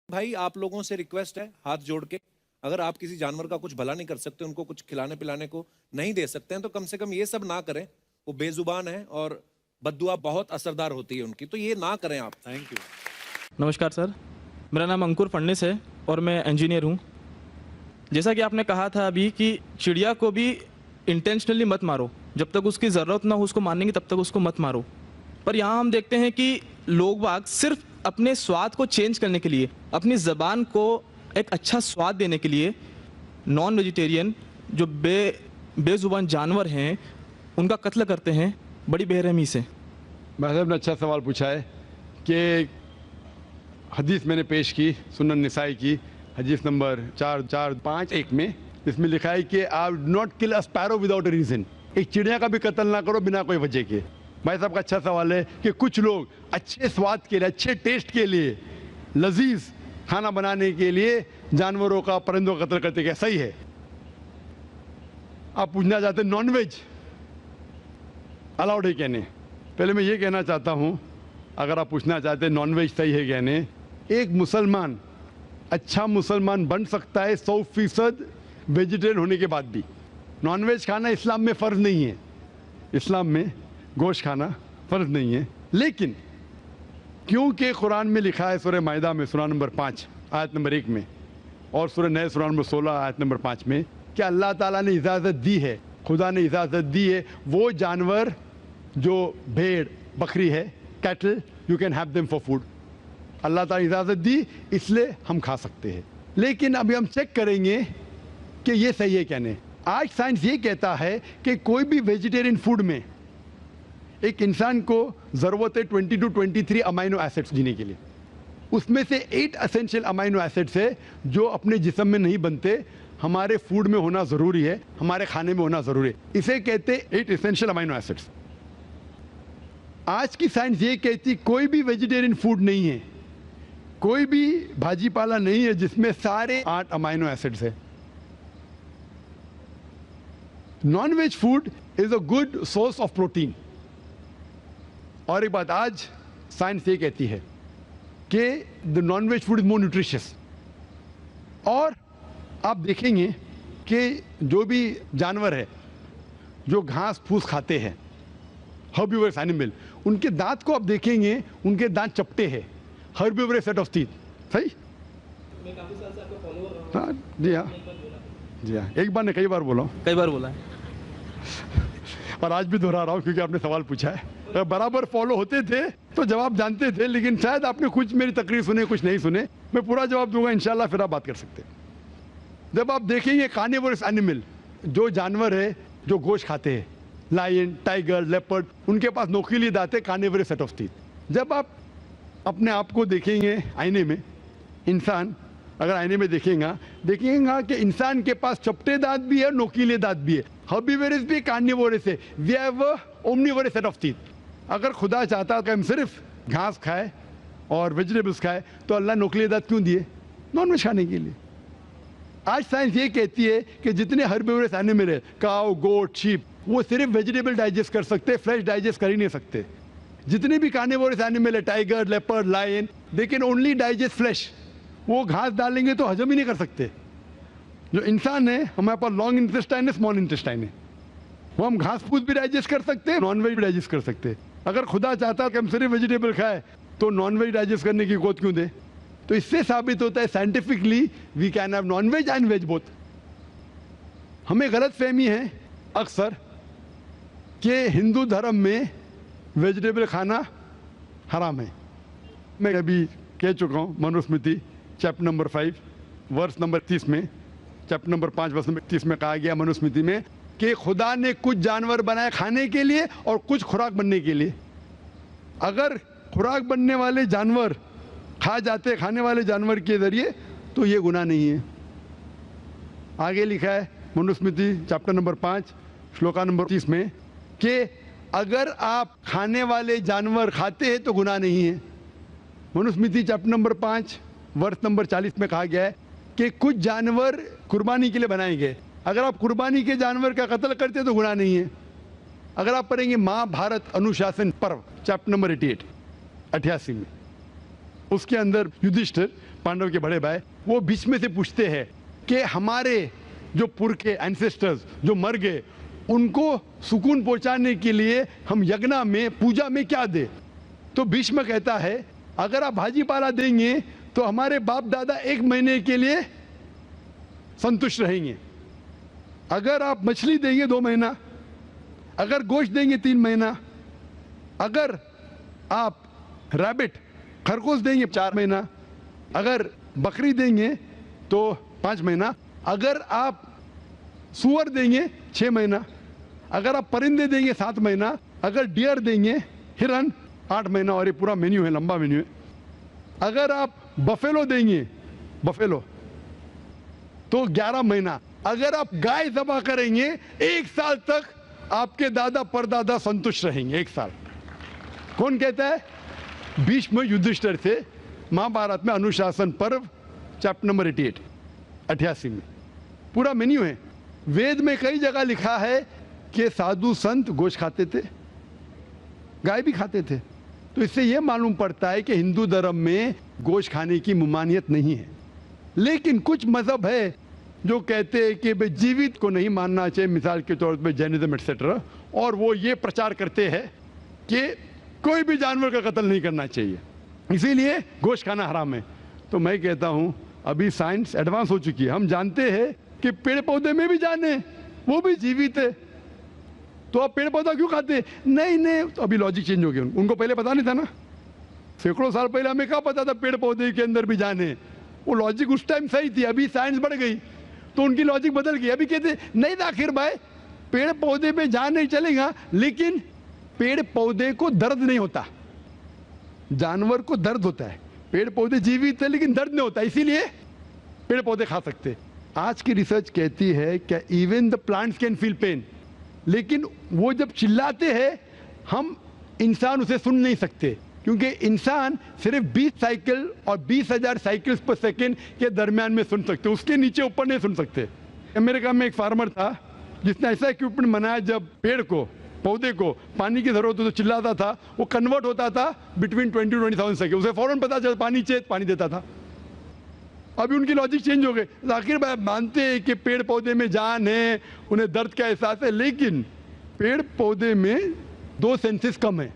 भाई आप लोगों से रिक्वेस्ट है हाथ जोड़ के, अगर आप किसी जानवर का कुछ भला नहीं कर सकते, उनको कुछ खिलाने पिलाने को नहीं दे सकते हैं, तो कम से कम ये सब ना करें। वो बेजुबान है और बद्दुआ बहुत असरदार होती है उनकी, तो ये ना करें आप। Thank you. नमस्कार सर, मेरा नाम अंकुर फडणीस है और मैं इंजीनियर हूँ। जैसा कि आपने कहा था अभी कि चिड़िया को भी इंटेंशनली मत मारो, जब तक उसकी ज़रूरत ना हो उसको मारने की तब तक उसको मत मारो। पर यहाँ हम देखते हैं कि लोग बाग सिर्फ अपने स्वाद को चेंज करने के लिए, अपनी ज़बान को एक अच्छा स्वाद देने के लिए नॉन वेजिटेरियन जो बेजुबान जानवर हैं उनका कत्ल करते हैं बड़ी बेरहमी से। भाई साहब ने अच्छा सवाल पूछा है कि हदीस मैंने पेश की सुनन निसाई की हदीस नंबर 4451 में, इसमें लिखा है कि I would not kill a sparrow without a reason. एक चिड़िया का भी कत्ल ना करो बिना कोई वजह के। भाई साहब का अच्छा सवाल है कि कुछ लोग अच्छे स्वाद के लिए, अच्छे टेस्ट के लिए, लजीज खाना बनाने के लिए जानवरों का, परिंदों का कत्ल करते, क्या सही है? आप पूछना चाहते हैं नॉन वेज अलाउड है कहने। पहले मैं ये कहना चाहता हूँ, अगर आप पूछना चाहते हैं नॉन वेज सही है कहने, एक मुसलमान अच्छा मुसलमान बन सकता है 100% वेजिटेरियन होने के बाद भी। नॉन वेज खाना इस्लाम में फ़र्ज नहीं है, इस्लाम में गोश्त खाना फ़र्ज नहीं है। लेकिन क्योंकि कुरान में लिखा है सूरह माइदा में सूरा नंबर 5 आयत नंबर 1 में और सूरह नह सूरा नंबर 16 आयत नंबर 5 में कि अल्लाह ताला ने इजाज़त दी है, खुदा ने इजाज़त दी है, वो जानवर जो भेड़ बकरी है, cattle, you can have them for food. अल्लाह ताला इजाज़त दी इसलिए हम खा सकते हैं। लेकिन अभी हम चेक करेंगे कि ये सही है क्या नहीं। आज साइंस ये कहता है कि कोई भी वेजिटेरियन फूड में एक इंसान को ज़रूरत है 20 to 23 अमाइनो एसिड्स जीने के लिए। उसमें से 8 एसेंशियल अमाइनो एसिड्स है जो अपने जिस्म में नहीं बनते, हमारे फूड में होना ज़रूरी है, हमारे खाने में होना ज़रूरी है। इसे कहते 8 एसेंशियल अमाइनो एसिड्स। आज की साइंस ये कहती कोई भी वेजिटेरियन फूड नहीं है, कोई भी भाजी पाला नहीं है जिसमें सारे 8 अमाइनो एसिड्स है। Non veg food is a good source of protein. और एक बात आज साइंस ये कहती है कि the non veg food is more nutritious. और आप देखेंगे कि जो भी जानवर है जो घास फूस खाते हैं, हर्बिवरस एनिमल, उनके दांत को आप देखेंगे, उनके दांत चपटे हैं, हर्बिवरस सेट ऑफ टीथ। सही? मैं काफी साल से आपको फॉलो कर रहा हूं। हाँ जी, हाँ जी, हाँ। एक बार ने कई बार बोला, कई बार बोला है और आज भी दोहरा रहा हूँ क्योंकि आपने सवाल पूछा है। अगर बराबर फॉलो होते थे तो जवाब जानते थे, लेकिन शायद आपने कुछ मेरी तकरीर सुने, कुछ नहीं सुने। मैं पूरा जवाब दूंगा इंशाल्लाह, फिर आप बात कर सकते हैं। जब आप देखेंगे कार्निवोरस एनिमल, जो जानवर है जो गोश्त खाते हैं, लायन, टाइगर, लेपर्ड, उनके पास नोकीली दांत है, कार्निवोरस सेट ऑफ टीथ। जब आप अपने आप को देखेंगे आईने में, इंसान अगर आईने में देखेगा कि इंसान के पास चपटे दांत भी है, नोकीले दांत भी है। हर्बिवोरस भी कार्निवोरस है, we have omnivorous set of teeth. अगर खुदा चाहता कि हम सिर्फ घास खाए और वेजिटेबल्स खाए तो अल्लाह नोकीले दांत क्यों दिए? नॉन वेज खाने के लिए। आज साइंस ये कहती है कि जितने हर्बिवोरस एनिमल है, काऊ, गोट, शीप, वो सिर्फ वेजिटेबल डाइजेस्ट कर सकते, फ्लैश डाइजेस्ट कर ही नहीं सकते। जितने भी कार्निवोरस एनिमल है, tiger, leopard, lion, they can only digest flesh. वो घास डालेंगे तो हजम ही नहीं कर सकते। जो इंसान है, हमारे पास लॉन्ग इंटेस्टाइन है, स्मॉल इंटेस्टाइन है, वो हम घास फूस भी डाइजेस्ट कर सकते हैं, नॉन वेज भी डाइजेस्ट कर सकते हैं। अगर खुदा चाहता कि हम सिर्फ वेजिटेबल खाए तो नॉन वेज डाइजेस्ट करने की गोद क्यों दे? तो इससे साबित होता है scientifically we can have non veg and veg both. हमें गलत फहमी है अक्सर कि हिंदू धर्म में वेजिटेबल खाना हराम है। मैं अभी कह चुका हूँ, Manusmriti chapter number 5 verse number 30 में, चैप्टर नंबर 5 वर्स नंबर 30 में कहा गया मनुस्मृति में कि खुदा ने कुछ जानवर बनाए खाने के लिए और कुछ खुराक बनने के लिए। अगर खुराक बनने वाले जानवर खा जाते खाने वाले जानवर के जरिए तो ये गुनाह नहीं है। आगे लिखा है Manusmriti chapter number 5 shloka number 30 में कि अगर आप खाने वाले जानवर खाते हैं तो गुनाह नहीं है। मनुस्मृति चैप्टर नंबर 5 वर्ष नंबर 40 में कहा गया है कि कुछ जानवर कुर्बानी के लिए बनाए गए। अगर आप कुर्बानी के जानवर का कत्ल करते तो गुनाह नहीं है। अगर आप पढ़ेंगे महाभारत अनुशासन पर्व चैप्टर नंबर 88 में, उसके अंदर युधिष्ठिर पांडव के बड़े भाई, वो बीच में से पूछते हैं कि हमारे जो पुरखे एंसेस्टर्स जो मर गए उनको सुकून पहुंचाने के लिए हम यज्ञ में पूजा में क्या दे। तो भीष्म कहता है अगर आप भाजी पाला देंगे तो हमारे बाप दादा 1 महीने के लिए संतुष्ट रहेंगे, अगर आप मछली देंगे 2 महीना, अगर गोश्त देंगे 3 महीना, अगर आप रैबिट खरगोश देंगे 4 महीना, अगर बकरी देंगे तो 5 महीना, अगर आप सुअर देंगे 6 महीना, अगर आप परिंदे देंगे 7 महीना, अगर डियर देंगे हिरन 8 महीना। और ये पूरा मेन्यू है, लंबा मेन्यू है। अगर आप बफेलो देंगे बफेलो तो 11 महीना, अगर आप गाय ज़बह करेंगे 1 साल तक आपके दादा परदादा संतुष्ट रहेंगे। 1 साल। कौन कहता है? भीष्म युधिष्ठिर से महाभारत में अनुशासन पर्व चैप्टर नंबर 88 में पूरा मेन्यू है। वेद में कई जगह लिखा है कि साधु संत गोश्त खाते थे, गाय भी खाते थे। तो इससे यह मालूम पड़ता है कि हिंदू धर्म में गोश्त खाने की ममानियत नहीं है। लेकिन कुछ मजहब है जो कहते हैं कि भाई जीवित को नहीं मानना चाहिए, मिसाल के तौर पे जैनिज्म एक्सेट्रा, और वो ये प्रचार करते हैं कि कोई भी जानवर का कत्ल नहीं करना चाहिए, इसीलिए गोश्त खाना हराम है। तो मैं कहता हूं अभी साइंस एडवांस हो चुकी है, हम जानते हैं कि पेड़ पौधे में भी जान है, वो भी जीवित है, तो आप पेड़ पौधा क्यों खाते? नहीं, तो अभी लॉजिक चेंज हो गया। उनको पहले पता नहीं था ना, सैकड़ों साल पहले हमें क्या पता था पेड़ पौधे के अंदर भी जान है। वो लॉजिक उस टाइम सही थी, अभी साइंस बढ़ गई तो उनकी लॉजिक बदल गई। अभी कहते नहीं था आखिर भाई पेड़ पौधे पे जान नहीं चलेगा, लेकिन पेड़ पौधे को दर्द नहीं होता, जानवर को दर्द होता है। पेड़ पौधे जीवित है लेकिन दर्द नहीं होता, इसीलिए पेड़ पौधे खा सकते। आज की रिसर्च कहती है कि even the plants can feel pain, लेकिन वो जब चिल्लाते हैं हम इंसान उसे सुन नहीं सकते, क्योंकि इंसान सिर्फ 20 साइकिल और 20,000 साइकिल्स पर सेकेंड के दरमियान में सुन सकते, उसके नीचे ऊपर नहीं सुन सकते। अमेरिका में एक फार्मर था जिसने ऐसा इक्विपमेंट बनाया, जब पेड़ को पौधे को पानी की जरूरत हो तो चिल्लाता था, वो कन्वर्ट होता था बिटवीन 20,000 सेकेंड, उसे फौरन पता चला पानी चाहिए, पानी देता था। अभी उनकी लॉजिक चेंज हो गई। आखिर भाई मानते हैं कि पेड़ पौधे में जान है, उन्हें दर्द का एहसास है, लेकिन पेड़ पौधे में 2 सेंसेस कम है,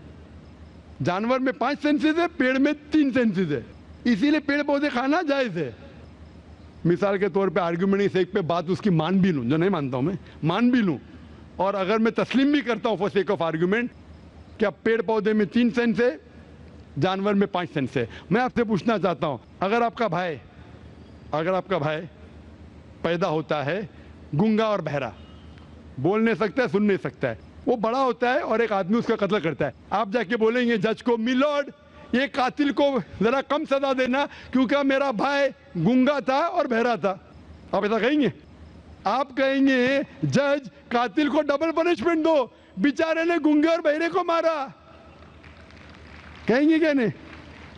जानवर में 5 सेंसेस है, पेड़ में 3 सेंसेस है, इसीलिए पेड़ पौधे खाना जायज है। मिसाल के तौर पे आर्ग्यूमेंट इस एक पे बात उसकी मान भी लूं, जो नहीं मानता हूं मैं, मान भी लूं, और अगर मैं तस्लीम भी करता हूं फॉर सेक ऑफ आर्ग्यूमेंट कि अब पेड़ पौधे में 3 सेंस है, जानवर में 5 सेंस है। मैं आपसे पूछना चाहता हूं, अगर आपका भाई पैदा होता है गूंगा और बहरा, बोल नहीं सकता है, सुन नहीं सकता है, वो बड़ा होता है और एक आदमी उसका कत्ल करता है, आप जाके बोलेंगे जज को, मिलॉर्ड ये कातिल को जरा कम सजा देना क्योंकि मेरा भाई गूंगा था और बहरा था, आप ऐसा कहेंगे? आप कहेंगे जज कातिल को डबल पनिशमेंट दो, बेचारे ने गूंगे और बहरे को मारा, कहेंगे क्या नहीं?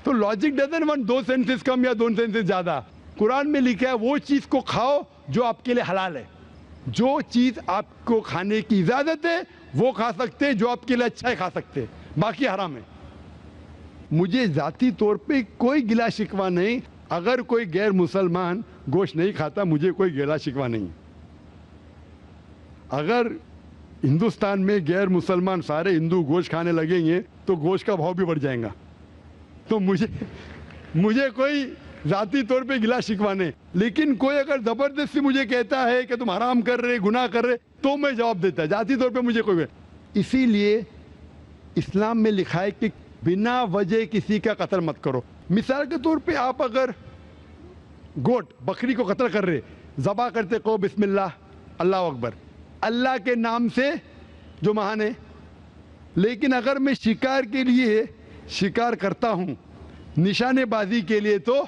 तो लॉजिक डजंट वांट 2 सेंसेस कम या 2 सेंसेस ज्यादा। कुरान में लिखा है वो चीज को खाओ जो आपके लिए हलाल है, जो चीज आपको खाने की इजाजत है वो खा सकते हैं, जो आपके लिए अच्छा है खा सकते हैं, बाकी हराम है। मुझे जाती तौर पे कोई गिला शिकवा नहीं, अगर कोई गैर मुसलमान गोश्त नहीं खाता मुझे कोई गिला शिकवा नहीं। अगर हिंदुस्तान में गैर मुसलमान सारे हिंदू गोश्त खाने लगेंगे तो गोश्त का भाव भी बढ़ जाएगा। तो मुझे कोई जाती तौर पे गिला शिकवा नहीं, लेकिन कोई अगर जबरदस्ती मुझे कहता है कि तुम हराम कर रहे, गुनाह कर रहे, तो मैं जवाब देता। जाती तौर पे मुझे कोई, इसीलिए इस्लाम में लिखा है कि बिना वजह किसी का कत्ल मत करो। मिसाल के तौर पे आप अगर गोट बकरी को कत्ल कर रहे, ज़बा करते को बिस्मिल्लाह अल्लाह अकबर, अल्लाह के नाम से जो महान है, लेकिन अगर मैं शिकार के लिए शिकार करता हूं, निशानेबाजी के लिए, तो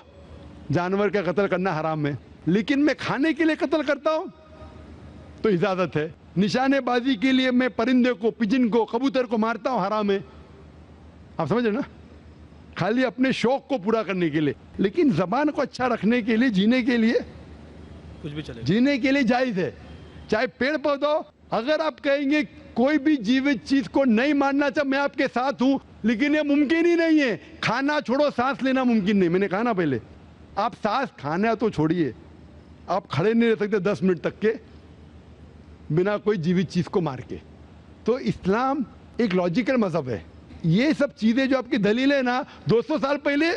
जानवर का कत्ल करना हराम है, लेकिन मैं खाने के लिए कत्ल करता हूं तो इजाजत है। निशानेबाजी के लिए मैं परिंदे को, पिजन को, कबूतर को मारता हूं, हराम है। आप समझ रहे ना? खाली अपने शौक को पूरा करने के लिए, लेकिन जबान को अच्छा रखने के लिए, जीने के लिए कुछ भी चलेगा, जीने के लिए जायज है। चाहे पेड़ पौधा, अगर आप कहेंगे कोई भी जीवित चीज को नहीं मानना चाहिए, मैं आपके साथ हूं, लेकिन ये मुमकिन ही नहीं है। खाना छोड़ो, सांस लेना मुमकिन नहीं, मैंने कहा ना पहले, आप सांस खाना तो छोड़िए, आप खड़े नहीं रह सकते 10 मिनट तक के बिना कोई जीवित चीज़ को मार के। तो इस्लाम एक लॉजिकल मज़हब है। ये सब चीज़ें जो आपकी दलील है ना, 200 साल पहले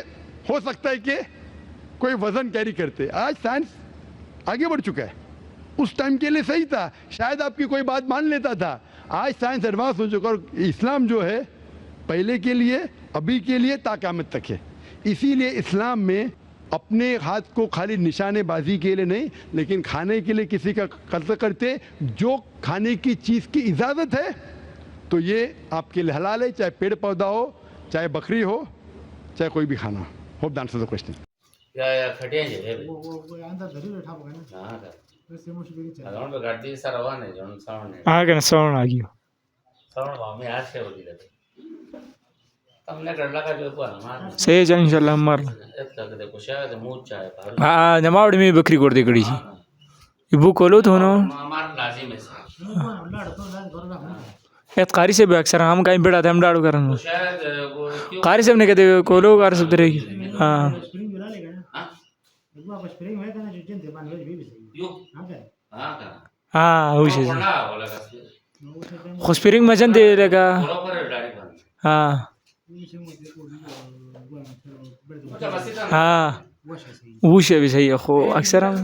हो सकता है कि कोई वजन कैरी करते, आज साइंस आगे बढ़ चुका है। उस टाइम के लिए सही था, शायद आपकी कोई बात मान लेता था। आज साइंस एडवांस हो चुका और इस्लाम जो है पहले के लिए, अभी के लिए, ता क़यामत तक है। इसीलिए इस्लाम में अपने हाथ को खाली निशानेबाजी के लिए नहीं, लेकिन खाने के लिए किसी का कत्ल करते, जो खाने की चीज़ की इजाज़त है तो ये आपके लिए हलाल है, चाहे पेड़ पौधा हो, चाहे बकरी हो, चाहे कोई भी खाना हो। Hope the answer the question. या खटिया जे वो अंदर धरी बैठा होगा ना, हां का वैसे मुश्किल ही चल अगन पे गाड़ी सर हवा नहीं जोन साउंड नहीं आ गया श्रवण आ गयो साउंड में आज से होती लगे તમને ગળલા કા જો પર માર सही है इंशाल्लाह मर એટલા કે देखो शायद मूड चाहे पर हाँ जमावड़ी में बकरी कोड़ दे कड़ी ये बुक खोलो तो ना मार लाजिम है लड़ तो लड़ करो ना, यार कारी से भी अक्सर हम कहीं बैठा थे हम डाड़ू करन शायद वो क्यों कारी से ने कहते कोलो कार सब रहेगी हाँ स्प्रिंग मिला लेगा ना, हां एक बार स्प्रिंग है ना जो जिन दे मान वे भी सही यो हां क्या हां का हाँ वो चीज बोला बोला का उसे टाइम खुशपिरिंग मजन दे लगा बोला पर डायरेक्ट बंद हाँ से मुझे को बड़े अच्छा बस इतना हाँ वो सही वो शे भी सही है खो अक्सर हम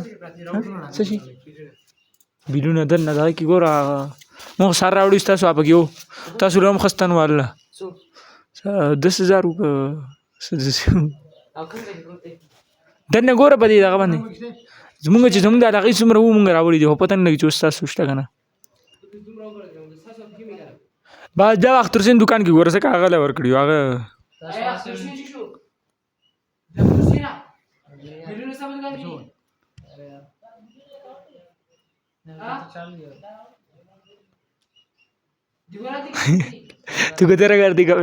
सही बिलुन अदन नदा की गोरा मो सारा आवड़ी स्ता सो आप गयो तासु रम खस्तन वाला 10,000 दन्ने गोरा बदी दागा बंदी जुमुंग ची जुमुंग दागा इस उम्र वो मुंग रावड़ी जो पता नहीं लगी चोस्ता सुष्टा कना बाद जा वक्त तुरसिन दुकान की गोरा से कागल है वर्कड़ियो आगे तू को तेरा कर दी कब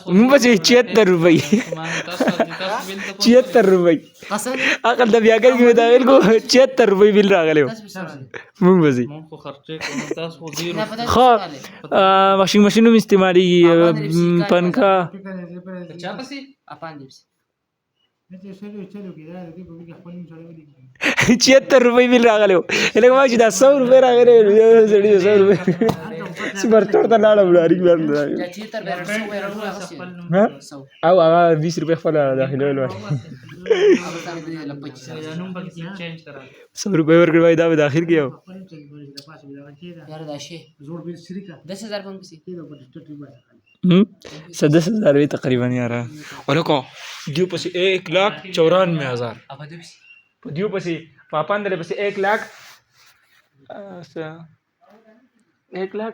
मुझे 76 रुपए 76 रुपए अकल दबिया कर के बता मेरे को 76 रुपए बिल रहा गले मुंग बसी हाँ वॉशिंग मशीन में इस्तेमाल पंखा ऐसे चलो कि यार देखो कि अपन में चले वाली 76 रुपए बिल रहा गले इलेक्ट्रिक माची 100 रुपए रहा गले 100 रुपए सुपर चोरता नाड़ा बुलारी बार आओ आगा 20 रुपए फला दाखिल वाला 100 रुपए वर्क भाई दावे दाखिल किया अपन चल बड़े पास में लगा के यार दाशे जोड़ बिल श्री का 10,000 पंप से के ऊपर स्टोरी बात 10,000 रुपए तकरीबन यार और को दियो पसी 1,94,000 अब दिस दियो पसी पापान दले पसी 1 लाख 1 लाख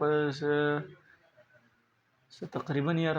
पस तकरीबन यार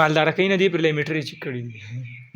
मालदार कहीं नदी पर मीटर चिकड़ी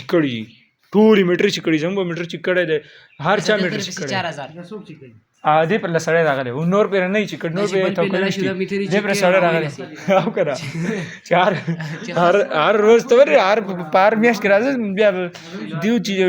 चिकड़ी टूरी मीटर चिकड़ी जंबो मीटर चिकड़े दे हर 4 मीटर चिकड़े 4000 सब चिकन आधे पर लसड़े लागले उन्नोर पे नहीं चिकड़ नोर पे तो कोई दे पर सड़े लागले आओ करा चार हर रोज तो हर पार मियाश करा बया दिउ चीज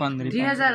15 3000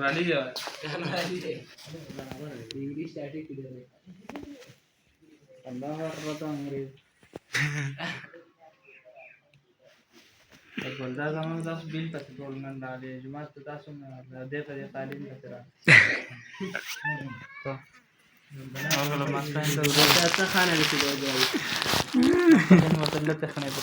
वाली जो है इंग्लिश स्टैटिक किधर है अल्लाह पर तो अंग्रेज बोलता था मैं 10 बिल तक बोलना डाले जुमा तो 10 में दे पर तालीम का तेरा तो अगला मास्टर तो अच्छा खाना भी तो जाए मतलब तखने पर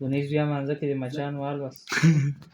Tunis dia manza ke macam wal bas.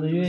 tu juga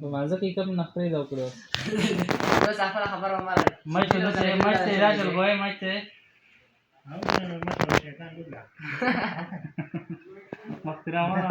तो manza ke कब नखरे दाव करो. बस आफर खबर हमारा मैं तेरा चल गए मैं ते. मक्तिरा हमारा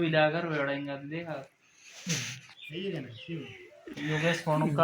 विलागर वेड़ेंगा देखा योगेश फोन का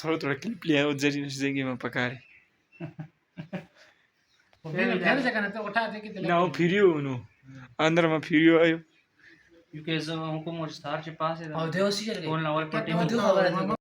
थोड़ा थोड़ा क्लिप लिया और जरी जिंदगी में पकारे ना वो फिरियो नो अंदर में फिरियो आयो क्योंकि जब हमको मुझे स्टार के पास है और देव सी चल गए बोलना और पट्टी खबर है